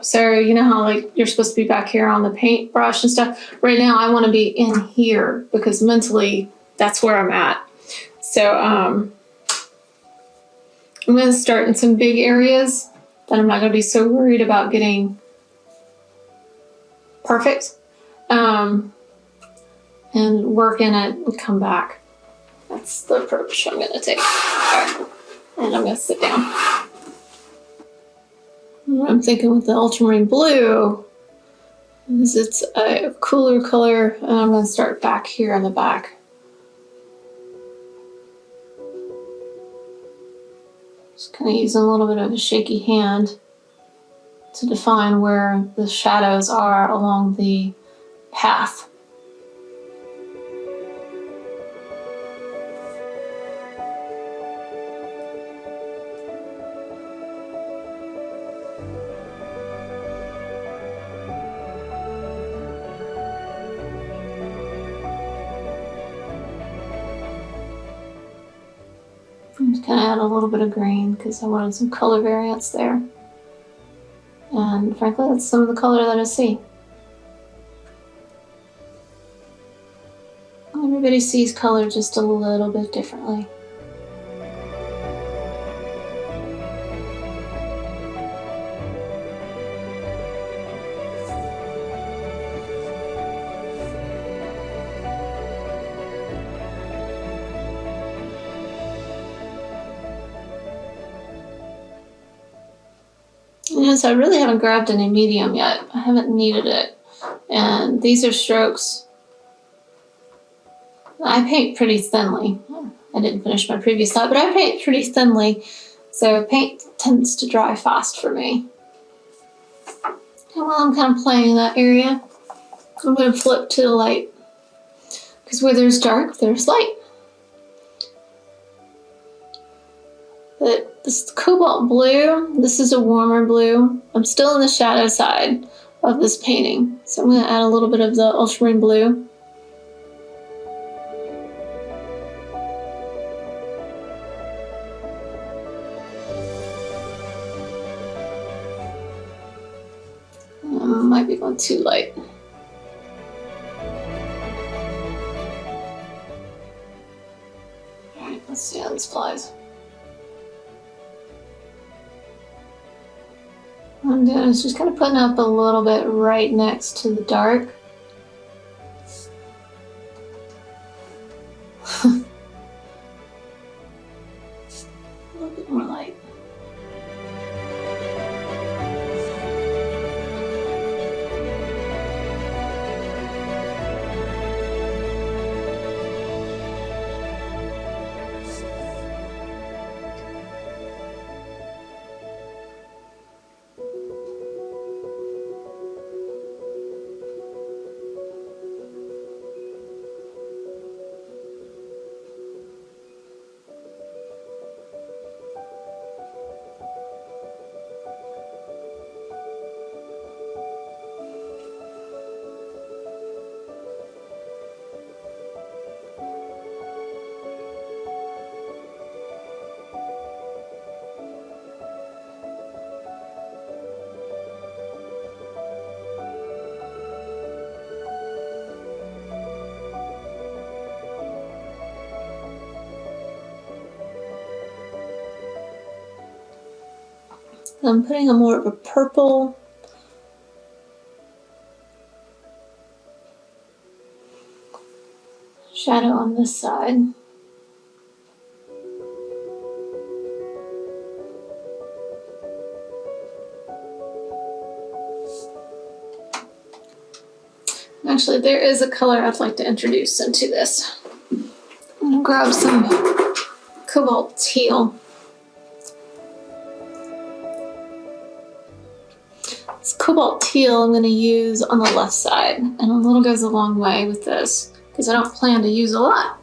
So you know how like you're supposed to be back here on the paintbrush and stuff? Right now I want to be in here because mentally that's where I'm at. So I'm going to start in some big areas that I'm not going to be so worried about getting perfect. And work in it and come back. That's the approach I'm going to take. All right. And I'm going to sit down. I'm thinking with the ultramarine blue is it's a cooler color, and I'm going to start back here in the back. Just kind of using a little bit of a shaky hand to define where the shadows are along the path. I'm just going to add a little bit of green because I wanted some color variance there. And frankly, that's some of the color that I see. Everybody sees color just a little bit differently. Yes, I really haven't grabbed any medium yet. I haven't needed it. And these are strokes. I paint pretty thinly. I didn't finish my previous thought, but I paint pretty thinly. So paint tends to dry fast for me. And while I'm kind of playing in that area, I'm going to flip to the light. Because where there's dark, there's light. But this cobalt blue, this is a warmer blue. I'm still in the shadow side of this painting. So I'm going to add a little bit of the ultramarine blue. Might be going too light. All right, let's see how this flies. What I'm doing is just kind of putting up a little bit right next to the dark. A little bit more light. I'm putting a more of a purple shadow on this side. Actually, there is a color I'd like to introduce into this. I'm going to grab some cobalt teal. This cobalt teal I'm going to use on the left side, and a little goes a long way with this because I don't plan to use a lot.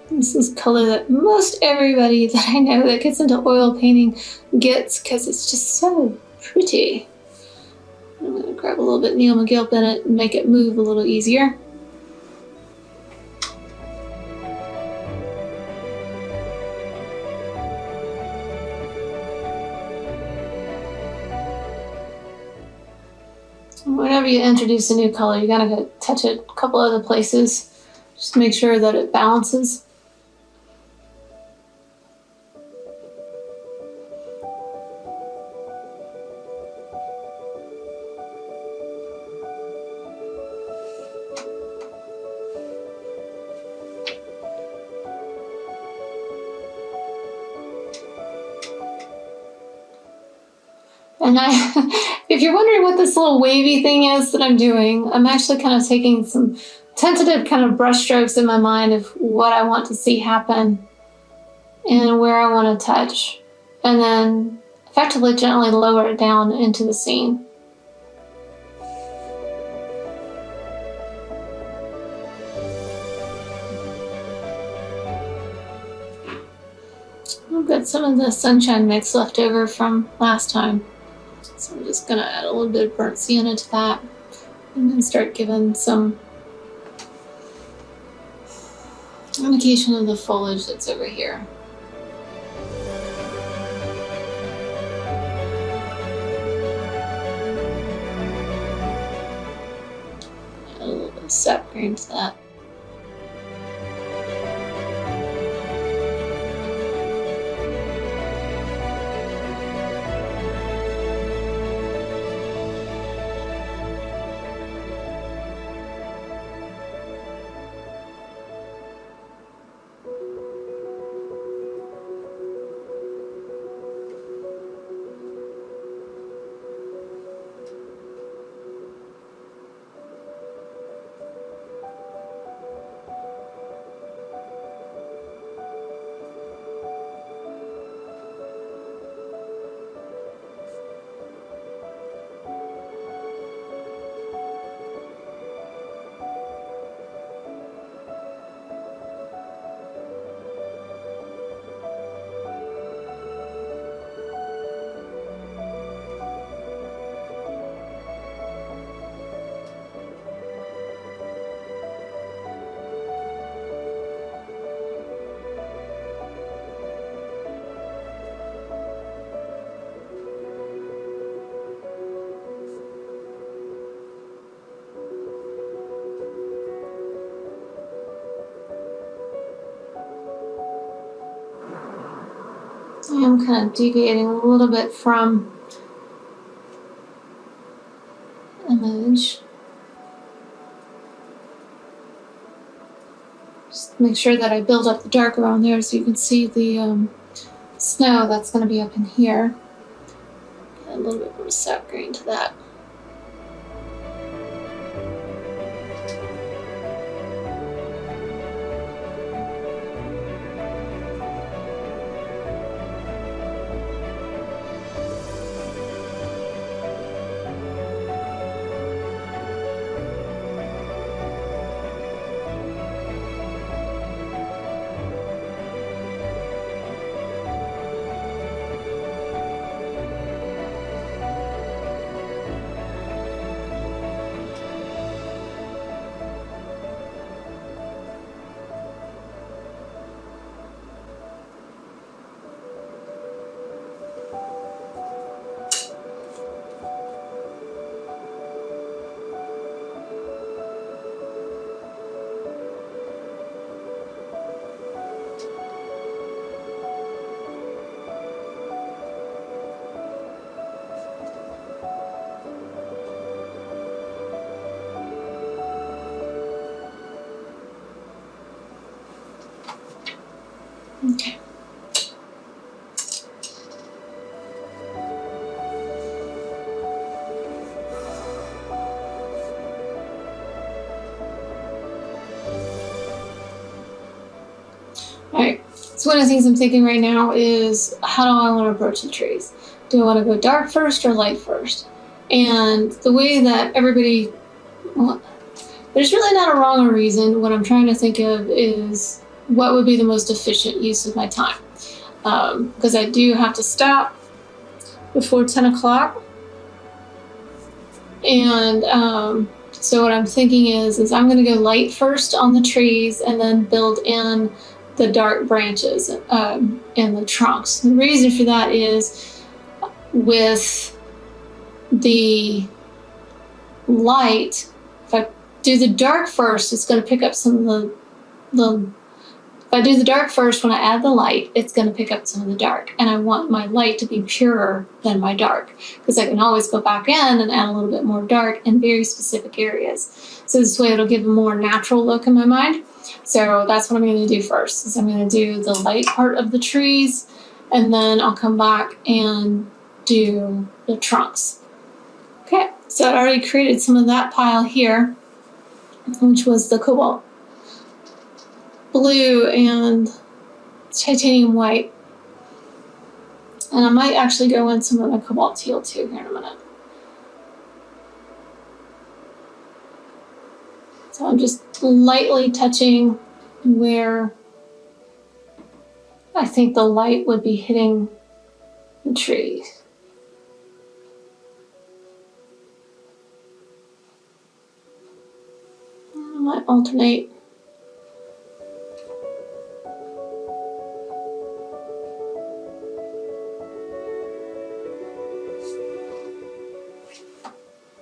This is a color that most everybody that I know that gets into oil painting gets because it's just so pretty. I'm going to grab a little bit Neil McGill in it and make it move a little easier. Whenever you introduce a new color, you gotta go touch it a couple other places just to make sure that it balances. And if you're wondering what this little wavy thing is that I'm doing, I'm actually kind of taking some tentative kind of brush strokes in my mind of what I want to see happen and where I want to touch, and then effectively gently lower it down into the scene. I've got some of the sunshine mix left over from last time. So I'm just gonna add a little bit of burnt sienna to that and then start giving some indication of the foliage that's over here. Add a little bit of sap green to that. I am kind of deviating a little bit from image. Just make sure that I build up the dark around there so you can see the snow that's going to be up in here. Add a little bit more sap green to that. Okay. All right, so one of the things I'm thinking right now is, how do I want to approach the trees? Do I want to go dark first or light first? And the way that everybody, well, there's really not a wrong or reason. What I'm trying to think of is what would be the most efficient use of my time. Because I do have to stop before 10 o'clock. And so what I'm thinking is I'm going to go light first on the trees and then build in the dark branches and the trunks. The reason for that is with the light, if I do the dark first, it's going to pick up some of if I do the dark first, when I add the light, it's going to pick up some of the dark. And I want my light to be purer than my dark, because I can always go back in and add a little bit more dark in very specific areas. So this way it'll give a more natural look in my mind. So that's what I'm going to do first, is I'm going to do the light part of the trees, and then I'll come back and do the trunks. Okay, so I already created some of that pile here, which was the cobalt blue and titanium white. And I might actually go in some of the cobalt teal too here in a minute. So I'm just lightly touching where I think the light would be hitting the trees. I might alternate.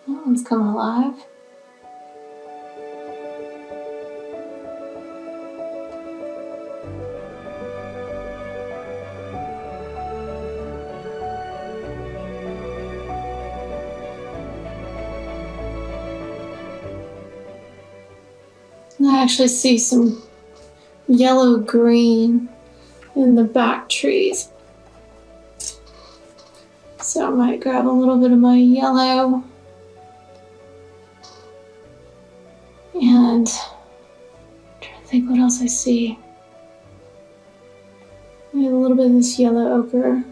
That one's coming alive. And I actually see some yellow-green in the back trees. So I might grab a little bit of my yellow and try to think what else I see. Maybe a little bit of this yellow ochre.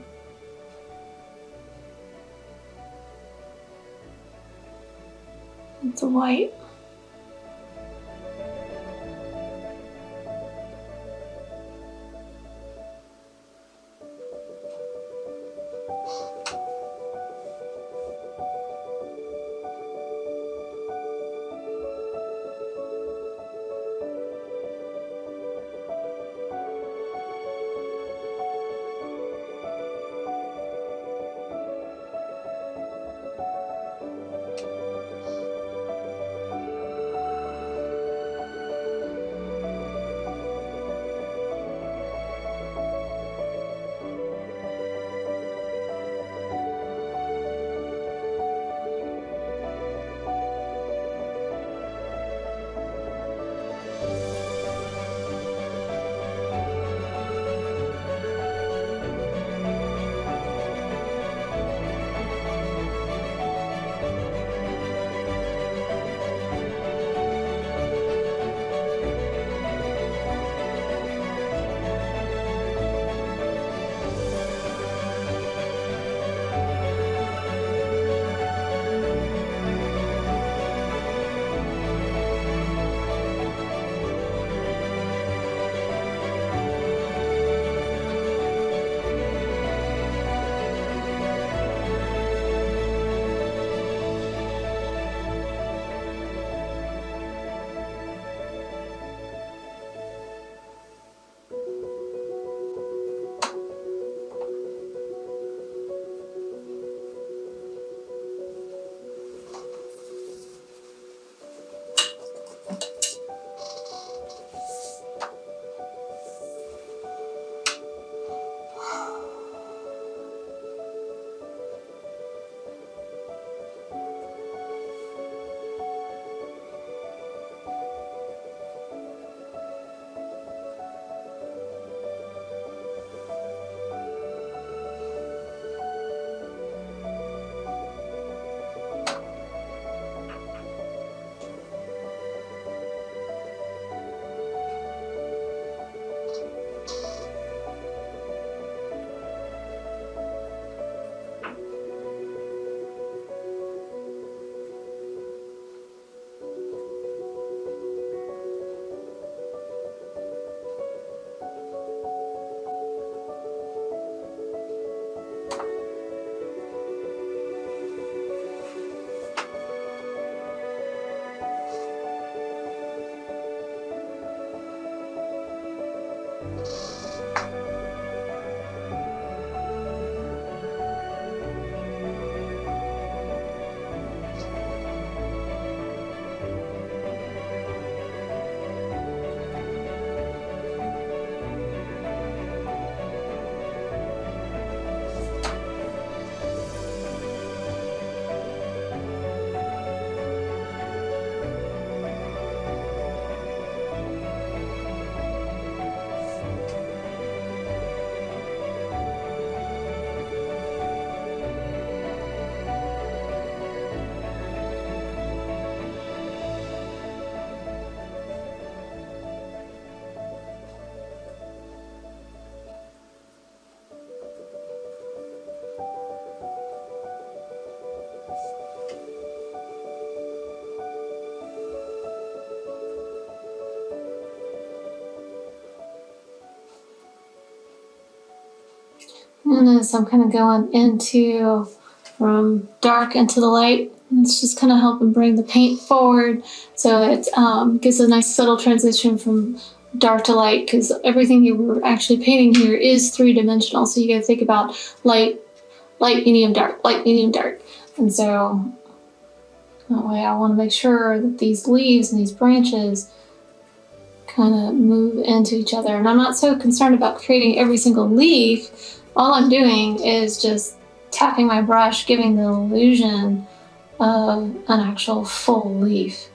It's a white. And as I'm kind of going into from dark into the light, it's just kind of helping bring the paint forward so it gives a nice subtle transition from dark to light, because everything you were actually painting here is three-dimensional. So you got to think about light, light, medium, dark, light, medium, dark. And so that way I want to make sure that these leaves and these branches kind of move into each other. And I'm not so concerned about creating every single leaf. All I'm doing is just tapping my brush, giving the illusion of an actual full leaf.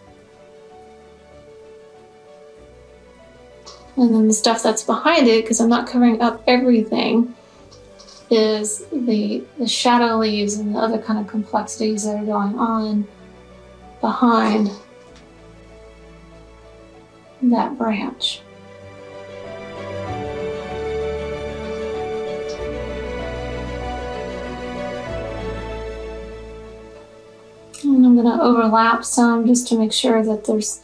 And then the stuff that's behind it, because I'm not covering up everything, is the shadow leaves and the other kind of complexities that are going on behind that branch. And I'm going to overlap some just to make sure that there's,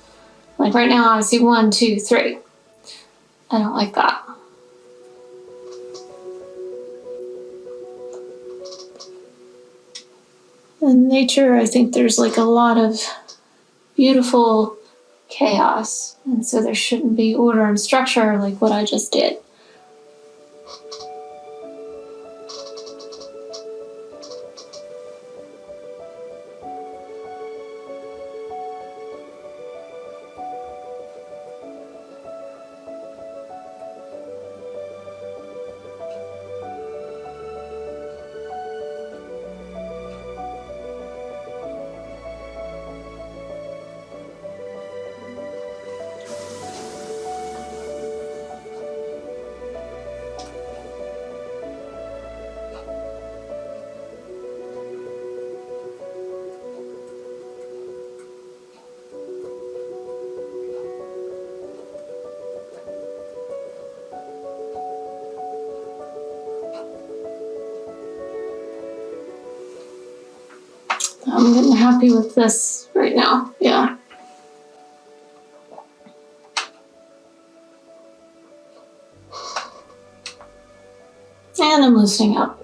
like right now I see 1, 2, 3. I don't like that. In nature, I think there's like a lot of beautiful chaos, and so there shouldn't be order and structure like what I just did. I'm getting happy with this right now, yeah. And I'm loosening up.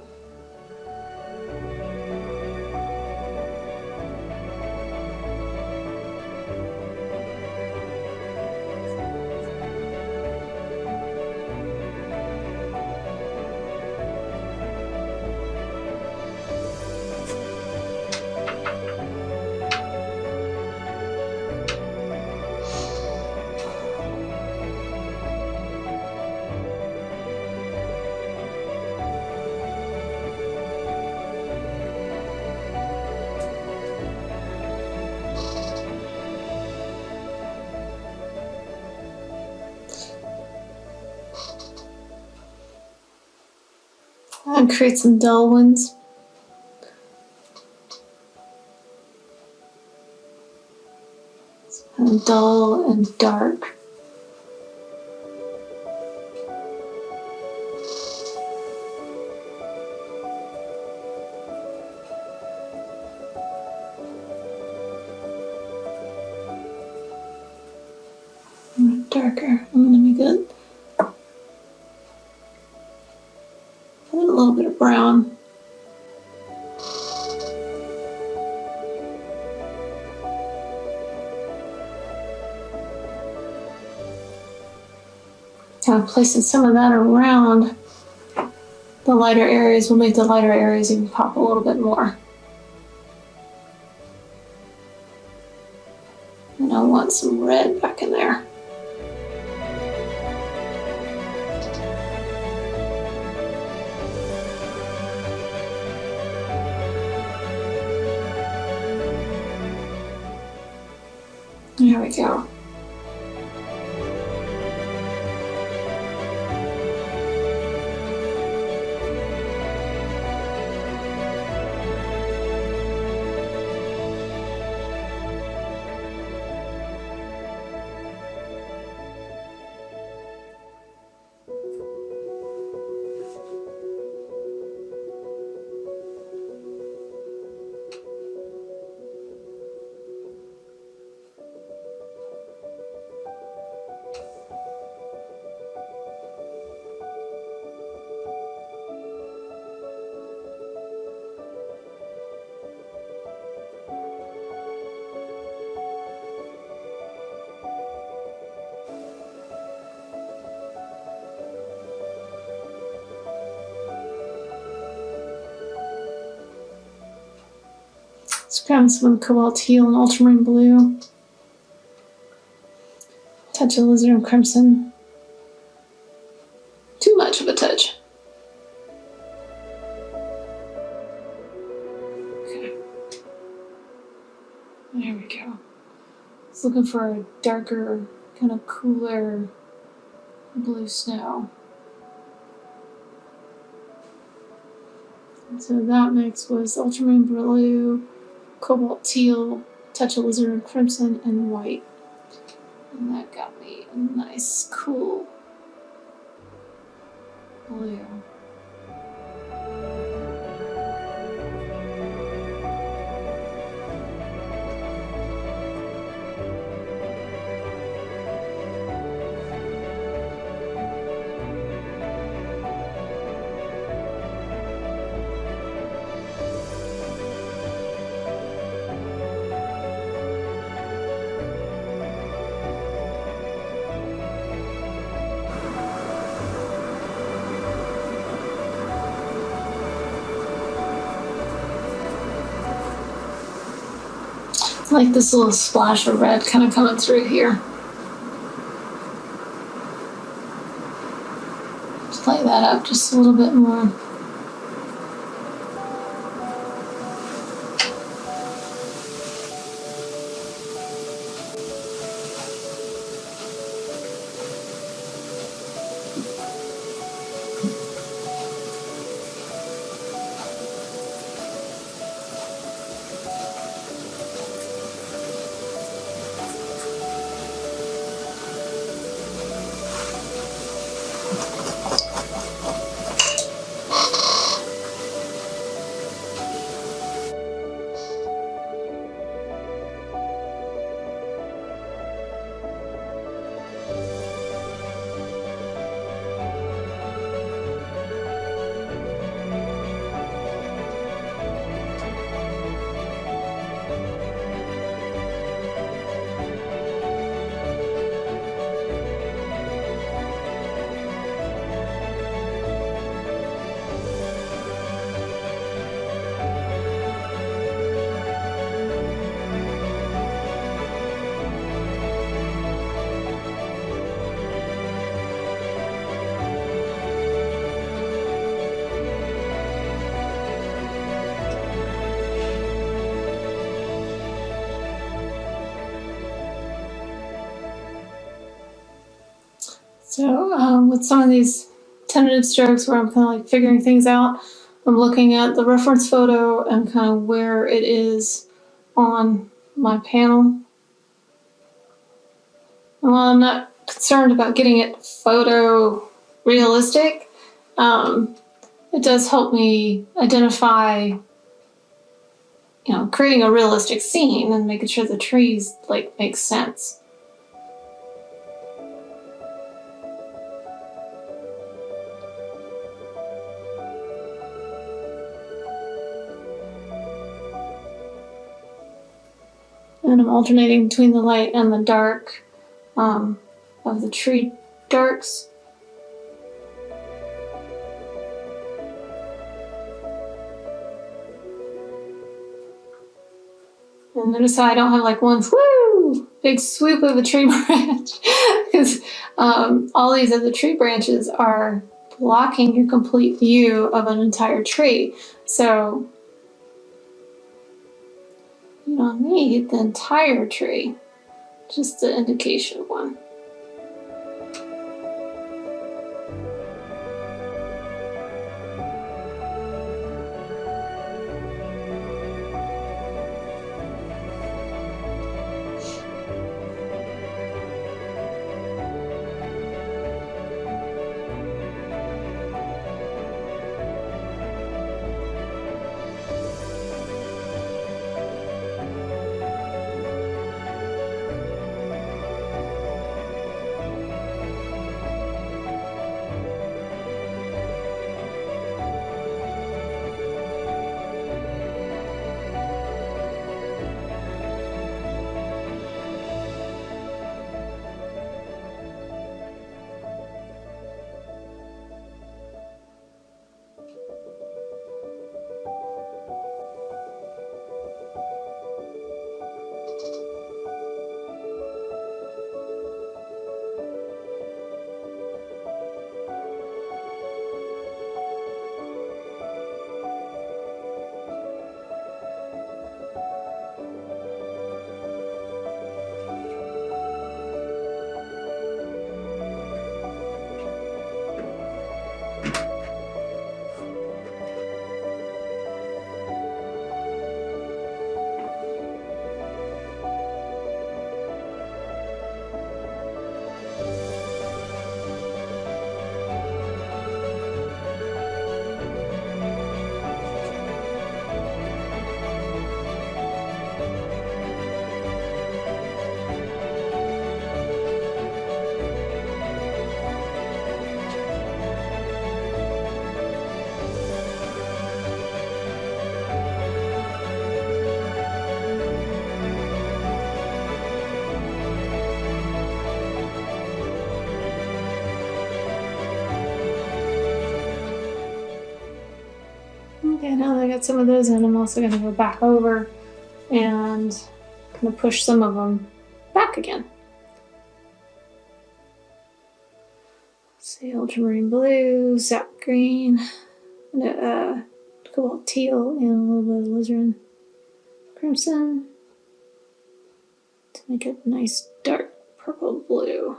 And create some dull ones. And dull and dark. Darker. I'm gonna make it a little bit of brown. Kind of placing some of that around the lighter areas will make the lighter areas even pop a little bit more. And I want some red back in there. There we go. Grabbing some cobalt teal and ultramarine blue. Touch of alizarin crimson. Too much of a touch. Okay. There we go. Just looking for a darker, kind of cooler blue snow. And so that mix was ultramarine blue, cobalt teal, touch of alizarin crimson, and white. And that got me a nice, cool blue. I like this little splash of red kind of coming through here. Just light that up just a little bit more. So with some of these tentative strokes where I'm kind of like figuring things out, I'm looking at the reference photo and kind of where it is on my panel. And while I'm not concerned about getting it photo realistic, it does help me identify, creating a realistic scene and making sure the trees make sense. And I'm alternating between the light and the dark of the tree darks. And notice how I don't have like one big swoop of a tree branch, because all these other tree branches are blocking your complete view of an entire tree. So you don't need the entire tree, just the indication of one. Okay, now that I got some of those in, I'm also going to go back over and kind of push some of them back again. See, ultramarine blue, sap green, and cobalt teal, and a little bit of alizarin crimson to make it a nice dark purple blue.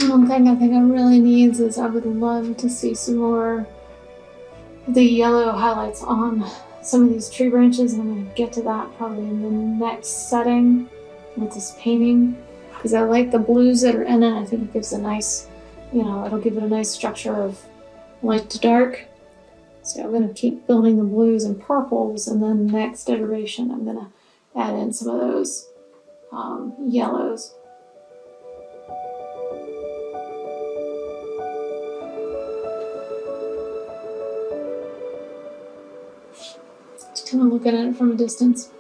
One thing I think I really needs is I would love to see some more of the yellow highlights on some of these tree branches. I'm going to get to that probably in the next setting with this painting, because I like the blues that are in it. I think it gives a nice, it'll give it a nice structure of light to dark. So I'm going to keep building the blues and purples, and then next iteration I'm going to add in some of those yellows. Kind of looking at it from a distance.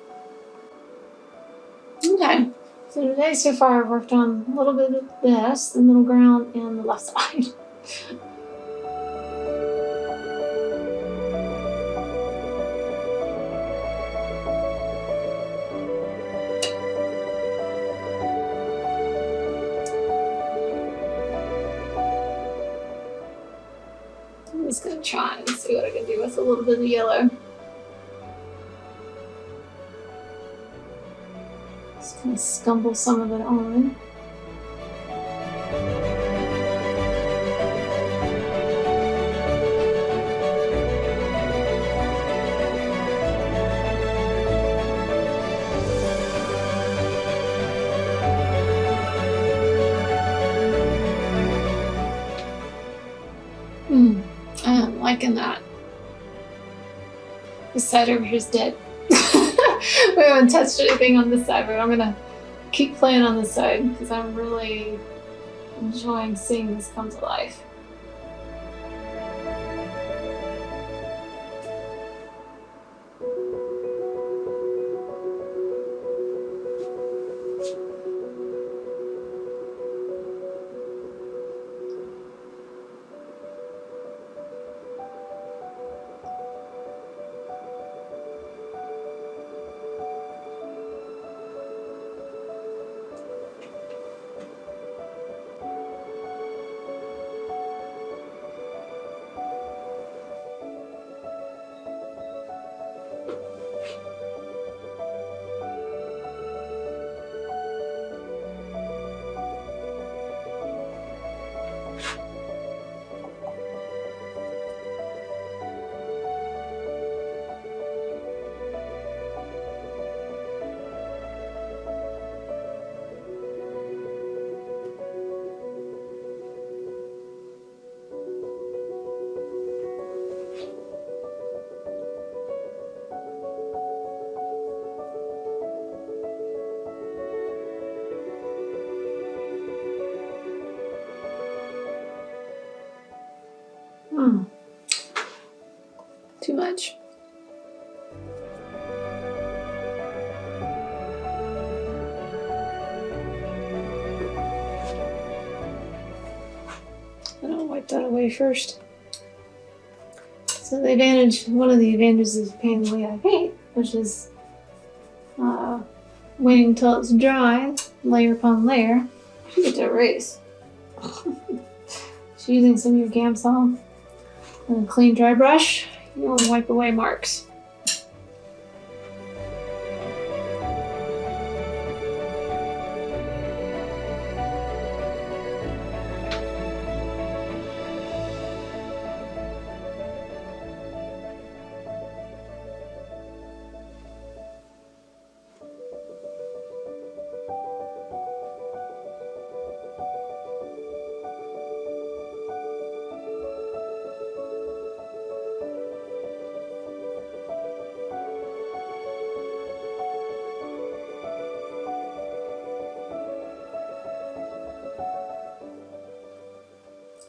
Okay, so today so far I've worked on a little bit of this, the middle ground, and the left side. I'm just going to try and see what I can do with a little bit of yellow. Kind of scumble some of it on. I'm liking that. This side over here is dead. We haven't touched anything on this side, but I'm gonna keep playing on this side because I'm really enjoying seeing this come to life. Too much. wipe that away first. So one of the advantages of painting the way I paint, which is waiting until it's dry, layer upon layer. I should get to erase. So using some of your Gamsol and a clean dry brush, you'll wipe away marks.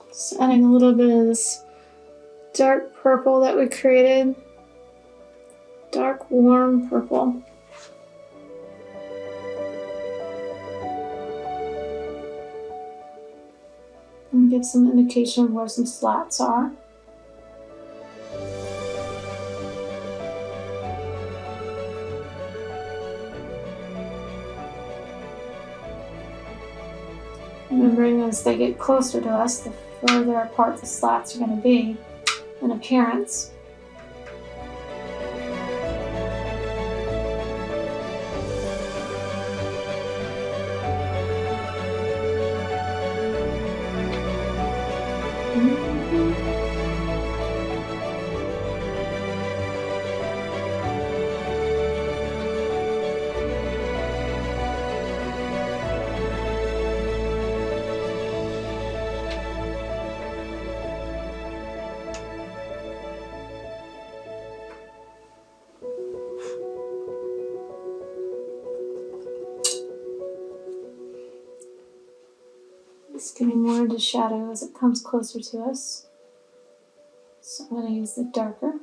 Just adding a little bit of this dark purple that we created. Dark, warm purple. And give some indication of where some slats are. Remembering as they get closer to us, the further apart the slats are going to be in appearance. Just getting more into shadow as it comes closer to us. So I'm going to use the darker.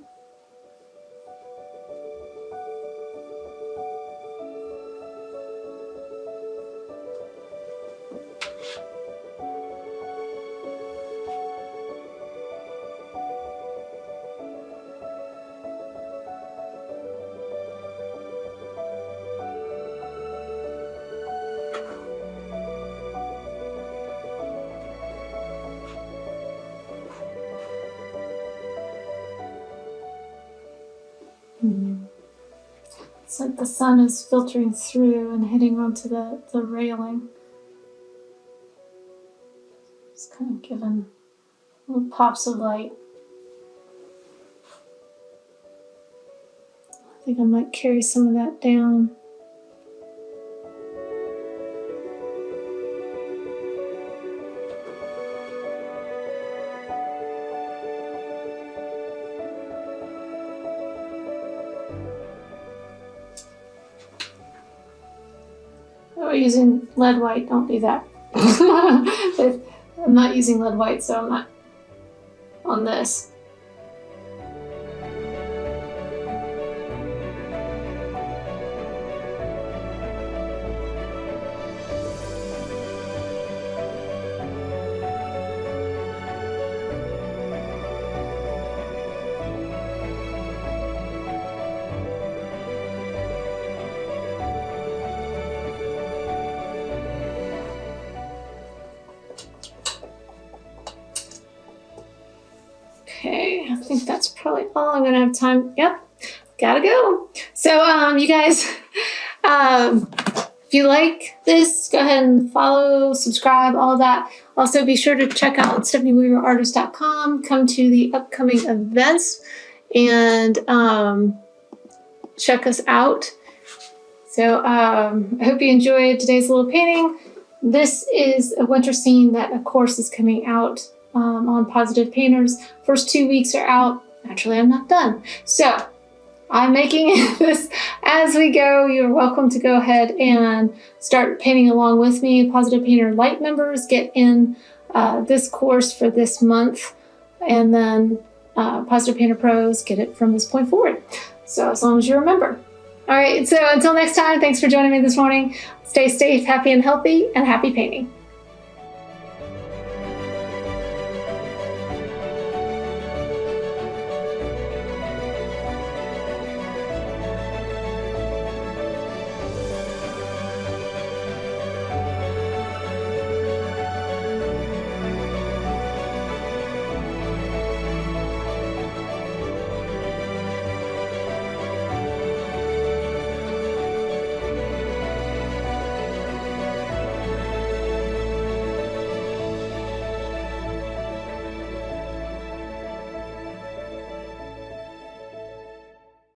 It's like the sun is filtering through and hitting onto the railing. Just kind of giving little pops of light. I think I might carry some of that down. Oh, using lead white, don't do that. I'm not using lead white, so I'm not on this. Okay, I think that's probably all I'm gonna have time. Yep, gotta go. So, you guys, if you like this, go ahead and follow, subscribe, all of that. Also, be sure to check out StephanieWeaverArtist.com. Come to the upcoming events and check us out. So, I hope you enjoyed today's little painting. This is a winter scene that, of course, is coming out on Positive Painters. First 2 weeks are out. Naturally, I'm not done. So I'm making this as we go. You're welcome to go ahead and start painting along with me. Positive Painter Light members get in this course for this month, and then Positive Painter Pros get it from this point forward. So as long as you remember. All right, so until next time, thanks for joining me this morning. Stay safe, happy and healthy, and happy painting.